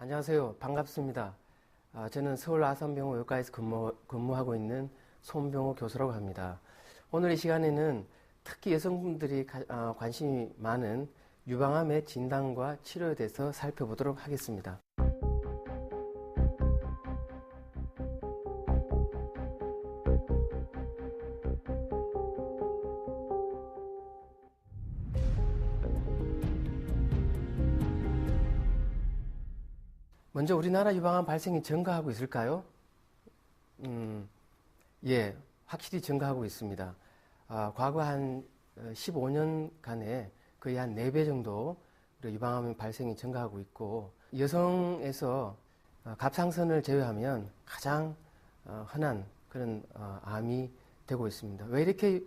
안녕하세요. 반갑습니다. 저는 서울 아산병원 외과에서 근무하고 있는 손병호 교수라고 합니다. 오늘 이 시간에는 특히 여성분들이 관심이 많은 유방암의 진단과 치료에 대해서 살펴보도록 하겠습니다. 먼저 우리나라 유방암 발생이 증가하고 있을까요? 예, 확실히 증가하고 있습니다. 과거 한 15년간에 거의 한 4배 정도 유방암 발생이 증가하고 있고, 여성에서 갑상선을 제외하면 가장 흔한 그런 암이 되고 있습니다. 왜 이렇게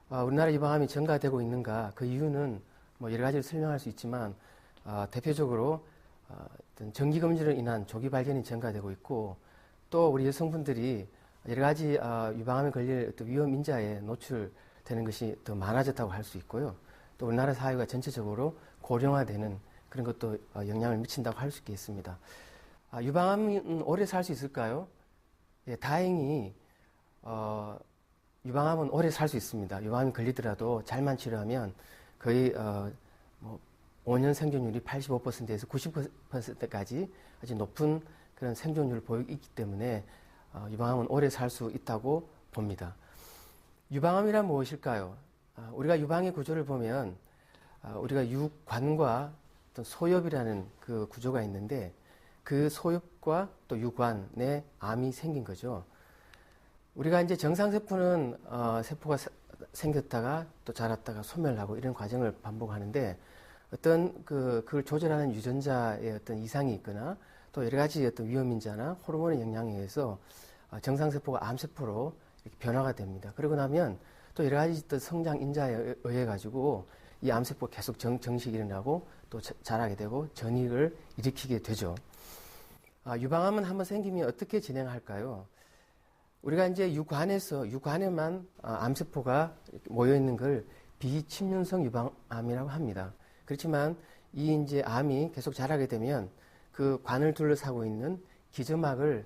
우리나라 유방암이 증가되고 있는가? 그 이유는 뭐 여러 가지를 설명할 수 있지만, 대표적으로 어떤 정기검진으로 인한 조기 발견이 증가되고 있고, 또 우리 여성분들이 여러 가지 유방암에 걸릴 어떤 위험 인자에 노출되는 것이 더 많아졌다고 할 수 있고요. 또 우리나라 사회가 전체적으로 고령화되는 그런 것도 영향을 미친다고 할 수 있겠습니다. 유방암은 오래 살 수 있을까요? 예, 다행히 유방암은 오래 살 수 있습니다. 유방암이 걸리더라도 잘만 치료하면 거의 5년 생존율이 85%에서 90%까지 아주 높은 그런 생존율을 보이고 있기 때문에 유방암은 오래 살 수 있다고 봅니다. 유방암이란 무엇일까요? 우리가 유방의 구조를 보면 우리가 유관과 어떤 소엽이라는 그 구조가 있는데, 그 소엽과 또 유관에 암이 생긴 거죠. 우리가 이제 정상세포는 세포가 생겼다가 또 자랐다가 소멸하고 이런 과정을 반복하는데, 어떤 그걸 조절하는 유전자의 어떤 이상이 있거나 또 여러 가지 어떤 위험인자나 호르몬의 영향에 의해서 정상세포가 암세포로 이렇게 변화가 됩니다. 그러고 나면 또 여러 가지 또 성장 인자에 의해 가지고 이 암세포가 계속 정식이 일어나고 또 자라게 되고 전이를 일으키게 되죠. 유방암은 한번 생기면 어떻게 진행할까요? 우리가 이제 유관에만 암세포가 모여 있는 걸 비침륜성 유방암이라고 합니다. 그렇지만 이 이제 암이 계속 자라게 되면 그 관을 둘러싸고 있는 기저막을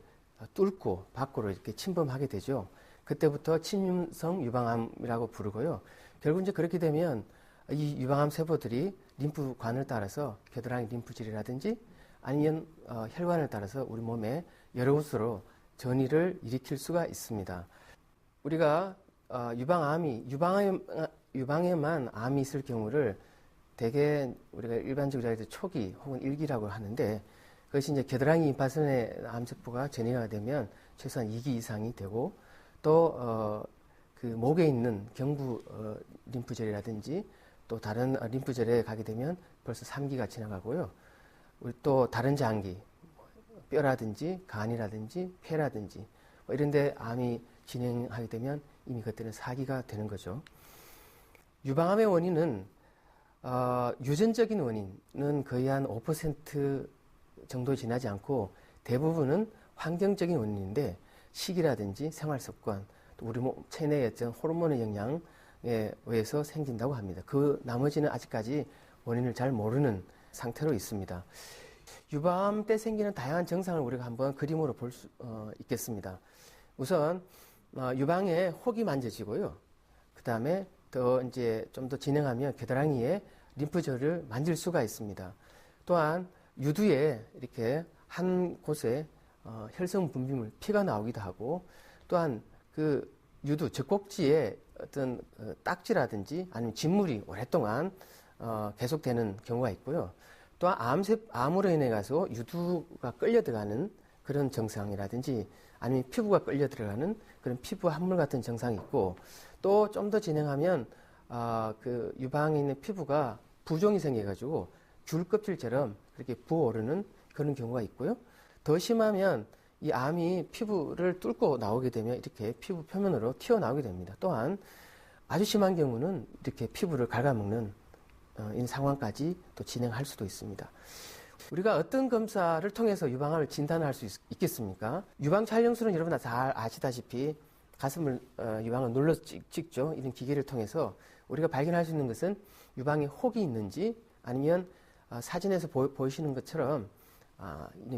뚫고 밖으로 이렇게 침범하게 되죠. 그때부터 침륜성 유방암이라고 부르고요. 결국 이제 그렇게 되면 이 유방암 세포들이 림프관을 따라서 겨드랑이 림프질이라든지 아니면 혈관을 따라서 우리 몸에 여러 곳으로 전이를 일으킬 수가 있습니다. 우리가 유방에만 암이 있을 경우를 대개 우리가 일반적으로 초기 혹은 1기라고 하는데, 그것이 이제 겨드랑이 임파선에 암세포가 전이가 되면 최소한 2기 이상이 되고, 또 그 목에 있는 경부 림프절이라든지 또 다른 림프절에 가게 되면 벌써 3기가 지나가고요. 우리 또 다른 장기, 뼈라든지 간이라든지 폐라든지 뭐 이런 데 암이 진행하게 되면 이미 그때는 4기가 되는 거죠. 유방암의 원인은 유전적인 원인은 거의 한 5% 정도 지나지 않고, 대부분은 환경적인 원인인데 식이라든지 생활습관, 또 우리 몸 체내의 어떤 호르몬의 영향에 의해서 생긴다고 합니다. 그 나머지는 아직까지 원인을 잘 모르는 상태로 있습니다. 유방암 때 생기는 다양한 증상을 우리가 한번 그림으로 볼 수 있겠습니다. 우선 유방에 혹이 만져지고요. 그 다음에 더 이제 좀 더 진행하면 겨드랑이에 림프절을 만질 수가 있습니다. 또한 유두에 이렇게 한 곳에 혈성 분비물, 피가 나오기도 하고, 또한 그 유두, 젖꼭지에 어떤 딱지라든지 아니면 진물이 오랫동안 계속되는 경우가 있고요. 또한 암으로 인해 가서 유두가 끌려 들어가는 그런 증상이라든지 아니면 피부가 끌려 들어가는 그런 피부 함물 같은 증상이 있고, 또 좀 더 진행하면 그 유방에 있는 피부가 부종이 생겨가지고 귤 껍질처럼 그렇게 부어오르는 그런 경우가 있고요. 더 심하면 이 암이 피부를 뚫고 나오게 되면 이렇게 피부 표면으로 튀어나오게 됩니다. 또한 아주 심한 경우는 이렇게 피부를 갉아먹는 이 상황까지 또 진행할 수도 있습니다. 우리가 어떤 검사를 통해서 유방암을 진단할 수 있겠습니까? 유방 촬영술은 여러분 다 아시다시피 가슴을 유방을 눌러 찍죠. 이런 기계를 통해서 우리가 발견할 수 있는 것은 유방에 혹이 있는지, 아니면 사진에서 보이시는 것처럼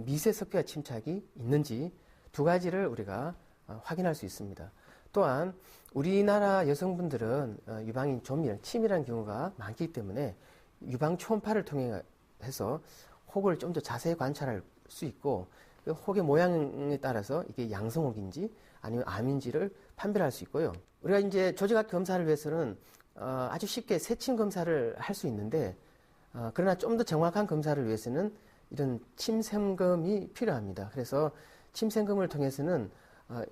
미세 석회화 침착이 있는지 두 가지를 우리가 확인할 수 있습니다. 또한 우리나라 여성분들은 유방인 좀이랑 침이라는 경우가 많기 때문에 유방 초음파를 통해서 혹을 좀 더 자세히 관찰할 수 있고 그 혹의 모양에 따라서 이게 양성혹인지 아니면 암인지를 판별할 수 있고요. 우리가 이제 조직학 검사를 위해서는 아주 쉽게 세침 검사를 할 수 있는데 그러나 좀 더 정확한 검사를 위해서는 이런 침생검이 필요합니다. 그래서 침생검을 통해서는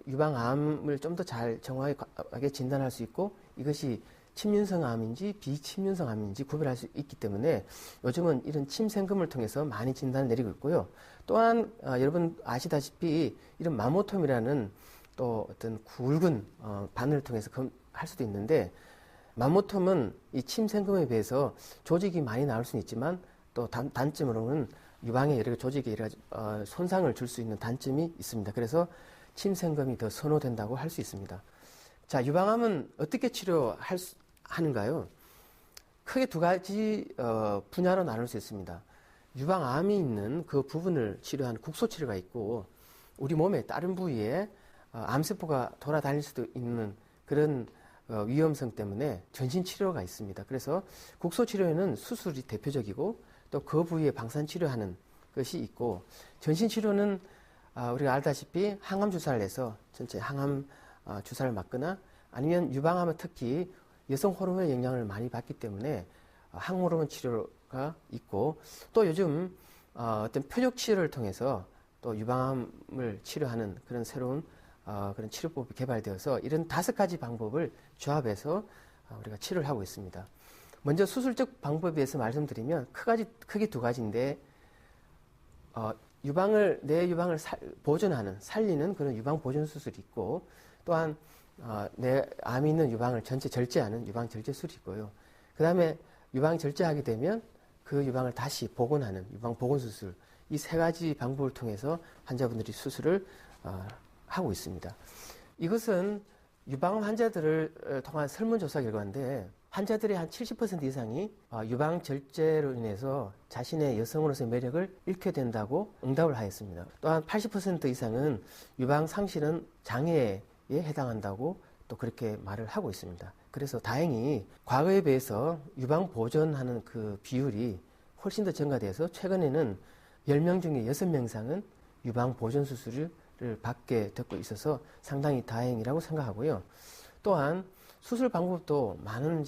유방암을 좀 더 잘 정확하게 진단할 수 있고 이것이 침윤성 암인지 비침윤성 암인지 구별할 수 있기 때문에 요즘은 이런 침생검을 통해서 많이 진단을 내리고 있고요. 또한 여러분 아시다시피 이런 마모톰이라는 또 어떤 굵은 바늘을 통해서 할 수도 있는데 마모톰은 이 침생검에 비해서 조직이 많이 나올 수는 있지만 또 단점으로는 유방에 여러 조직에 여러 가지 손상을 줄 수 있는 단점이 있습니다. 그래서 침생검이 더 선호된다고 할 수 있습니다. 자, 유방암은 어떻게 치료하는가요? 크게 두 가지 분야로 나눌 수 있습니다. 유방암이 있는 그 부분을 치료하는 국소치료가 있고 우리 몸의 다른 부위에 암세포가 돌아다닐 수도 있는 그런 위험성 때문에 전신치료가 있습니다. 그래서 국소치료에는 수술이 대표적이고 또 그 부위에 방사치료하는 것이 있고 전신치료는 우리가 알다시피 항암 주사를 내서 전체 항암 주사를 맞거나 아니면 유방암은 특히 여성 호르몬의 영향을 많이 받기 때문에 항호르몬 치료가 있고 또 요즘 어떤 표적 치료를 통해서 또 유방암을 치료하는 그런 새로운 그런 치료법이 개발되어서 이런 5가지 방법을 조합해서 우리가 치료를 하고 있습니다. 먼저 수술적 방법에 대해서 말씀드리면 크게 두 가지인데 내 유방을 보존하는 살리는 그런 유방 보존 수술이 있고 또한 내 암이 있는 유방을 전체 절제하는 유방 절제 수술이 있고요. 그 다음에 유방 절제하게 되면 그 유방을 다시 복원하는 유방 복원 수술 이 3가지 방법을 통해서 환자분들이 수술을 하고 있습니다. 이것은 유방암 환자들을 통한 설문조사 결과인데 환자들의 한 70% 이상이 유방 절제로 인해서 자신의 여성으로서의 매력을 잃게 된다고 응답을 하였습니다. 또한 80% 이상은 유방 상실은 장애에 해당한다고 또 그렇게 말을 하고 있습니다. 그래서 다행히 과거에 비해서 유방 보존하는 그 비율이 훨씬 더 증가돼서 최근에는 10명 중에 6명 이상은 유방 보존 수술을 받게 되고 있어서 상당히 다행이라고 생각하고요. 또한 수술 방법도 많은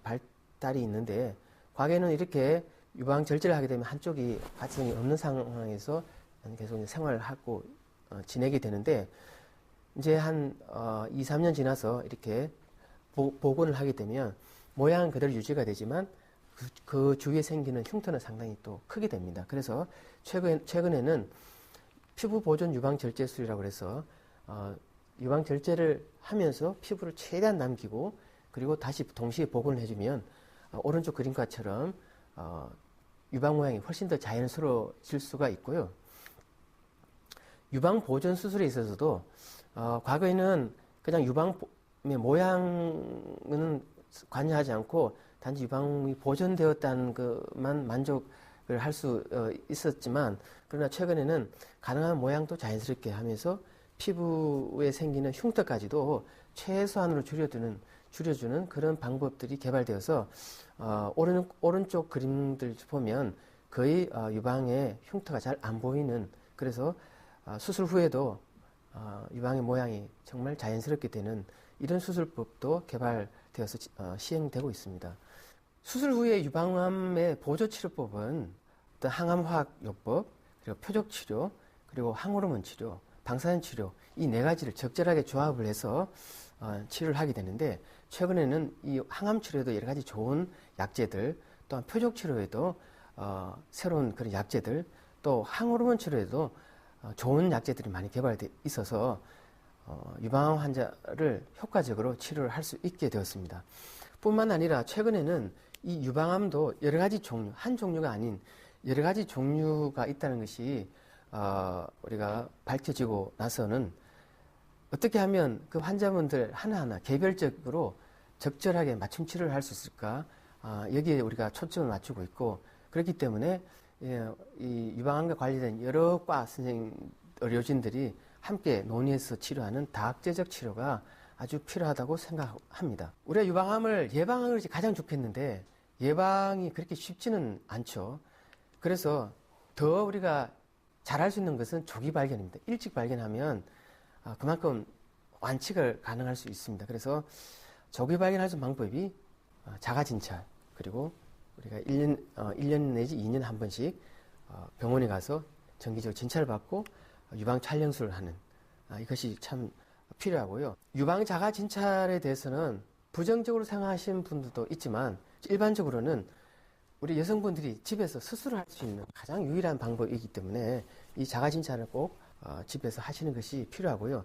발달이 있는데 과거에는 이렇게 유방 절제를 하게 되면 한쪽이 가치성이 없는 상황에서 계속 생활을 하고 지내게 되는데 이제 한 2, 3년 지나서 이렇게 복원을 하게 되면 모양은 그대로 유지가 되지만 그 주위에 생기는 흉터는 상당히 또 크게 됩니다. 그래서 최근에는 피부 보존 유방 절제 수술이라고 해서 유방 절제를 하면서 피부를 최대한 남기고 그리고 다시 동시에 복원을 해주면 오른쪽 그림과처럼 유방 모양이 훨씬 더 자연스러워질 수가 있고요. 유방 보존 수술에 있어서도 과거에는 그냥 유방의 모양은 관여하지 않고 단지 유방이 보존되었다는 것만 만족을 할 수 있었지만 그러나 최근에는 가능한 모양도 자연스럽게 하면서 피부에 생기는 흉터까지도 최소한으로 줄여주는 그런 방법들이 개발되어서 오른쪽 그림들 보면 거의 유방의 흉터가 잘 안 보이는 그래서 수술 후에도 유방의 모양이 정말 자연스럽게 되는 이런 수술법도 개발되어서 시행되고 있습니다. 수술 후에 유방암의 보조치료법은 어떤 항암화학요법, 그리고 표적치료, 그리고 항호르몬 치료, 방사선 치료 이 4가지를 적절하게 조합을 해서 치료를 하게 되는데 최근에는 이 항암 치료에도 여러 가지 좋은 약제들 또한 표적 치료에도 새로운 그런 약제들 또 항호르몬 치료에도 좋은 약제들이 많이 개발되어 있어서 유방암 환자를 효과적으로 치료를 할 수 있게 되었습니다. 뿐만 아니라 최근에는 이 유방암도 여러 가지 종류, 한 종류가 아닌 여러 가지 종류가 있다는 것이 우리가 밝혀지고 나서는 어떻게 하면 그 환자분들 하나하나 개별적으로 적절하게 맞춤 치료를 할 수 있을까 여기에 우리가 초점을 맞추고 있고 그렇기 때문에 이 유방암과 관련된 여러 과 선생님, 의료진들이 함께 논의해서 치료하는 다학제적 치료가 아주 필요하다고 생각합니다. 우리가 유방암을 예방하는 것이 가장 좋겠는데 예방이 그렇게 쉽지는 않죠. 그래서 더 우리가 잘할 수 있는 것은 조기 발견입니다. 일찍 발견하면 그만큼 완치가 가능할 수 있습니다. 그래서 조기 발견할 수 있는 방법이 자가 진찰, 그리고 우리가 1년 내지 2년에 한 번씩 병원에 가서 정기적으로 진찰을 받고 유방 촬영술을 하는 이것이 참 필요하고요. 유방 자가 진찰에 대해서는 부정적으로 생각하시는 분들도 있지만 일반적으로는 우리 여성분들이 집에서 스스로 할 수 있는 가장 유일한 방법이기 때문에 이 자가 진찰을 꼭 집에서 하시는 것이 필요하고요.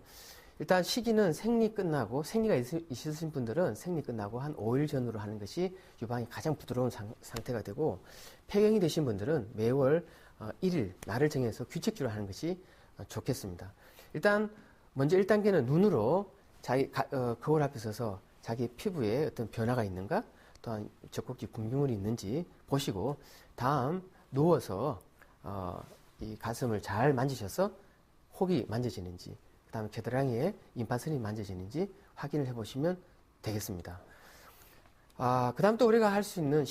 일단 시기는 생리 끝나고, 생리가 있으신 분들은 생리 끝나고 한 5일 전후로 하는 것이 유방이 가장 부드러운 상태가 되고, 폐경이 되신 분들은 매월 1일 날을 정해서 규칙적으로 하는 것이 좋겠습니다. 일단 먼저 1단계는 눈으로 자기 거울 앞에 서서 자기 피부에 어떤 변화가 있는가, 또한 젖꼭지 분비물이 있는지 보시고, 다음 누워서 이 가슴을 잘 만지셔서 혹이 만져지는지, 그 다음에 겨드랑이에 임파선이 만져지는지 확인을 해보시면 되겠습니다. 그 다음 또 우리가 할 수 있는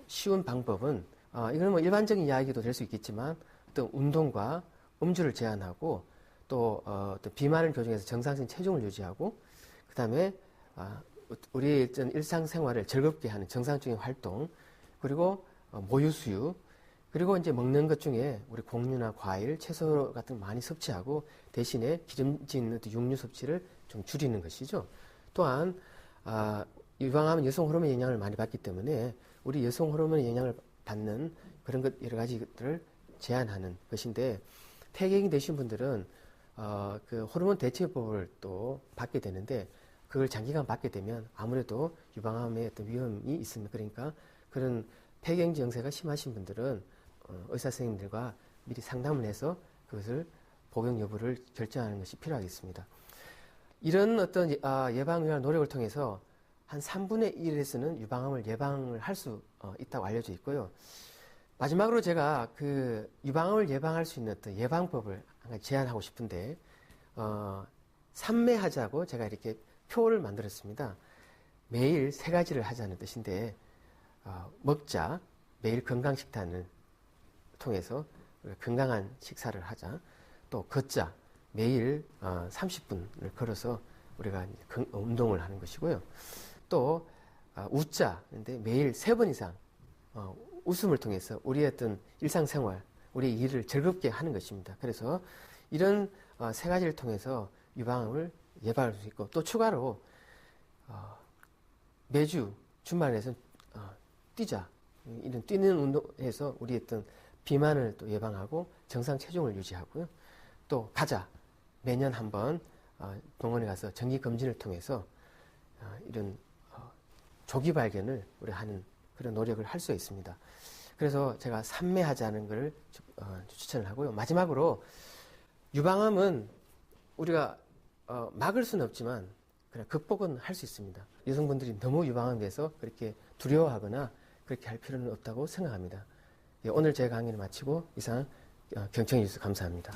쉬운 방법은, 이건 뭐 일반적인 이야기도 될 수 있겠지만, 어떤 운동과 음주를 제한하고, 또 어떤 비만을 교정해서 정상적인 체중을 유지하고, 그 다음에 우리의 일상생활을 즐겁게 하는 정상적인 활동, 그리고 모유수유, 그리고 이제 먹는 것 중에 우리 곡류나 과일, 채소 같은 거 많이 섭취하고 대신에 기름진 육류 섭취를 좀 줄이는 것이죠. 또한 유방암은 여성 호르몬 영향을 많이 받기 때문에 우리 여성 호르몬 영향을 받는 그런 것 여러 가지들을 제한하는 것인데, 폐경이 되신 분들은 그 호르몬 대체법을 또 받게 되는데, 그걸 장기간 받게 되면 아무래도 유방암의 어떤 위험이 있습니다. 그러니까 그런 폐경지 증세가 심하신 분들은 의사 선생님들과 미리 상담을 해서 그것을 복용 여부를 결정하는 것이 필요하겠습니다. 이런 어떤 예방 위한 노력을 통해서 한 3분의 1에서는 유방암을 예방을 할 수 있다고 알려져 있고요. 마지막으로 제가 그 유방암을 예방할 수 있는 어떤 예방법을 한 가지 제안하고 싶은데, 삼매하자고 제가 이렇게 표를 만들었습니다. 매일 3가지를 하자는 뜻인데, 먹자, 매일 건강식단을 통해서 건강한 식사를 하자. 또 걷자, 매일 30분을 걸어서 우리가 운동을 하는 것이고요. 또 웃자, 근데 매일 3번 이상 웃음을 통해서 우리의 어떤 일상생활, 우리의 일을 즐겁게 하는 것입니다. 그래서 이런 3가지를 통해서 유방암을 예방할 수 있고, 또 추가로 매주 주말에서 뛰자, 이런 뛰는 운동에서 우리의 어떤 비만을 또 예방하고 정상 체중을 유지하고요. 또 가자, 매년 한번 병원에 가서 정기 검진을 통해서 이런 조기 발견을 우리 하는 그런 노력을 할 수 있습니다. 그래서 제가 삼매하자는 걸 추천을 하고요. 마지막으로 유방암은 우리가 막을 수는 없지만 그냥 극복은 할 수 있습니다. 여성분들이 너무 유방암에 대해서 그렇게 두려워하거나 그렇게 할 필요는 없다고 생각합니다. 오늘 제 강의를 마치고 이상 경청해 주셔서 감사합니다.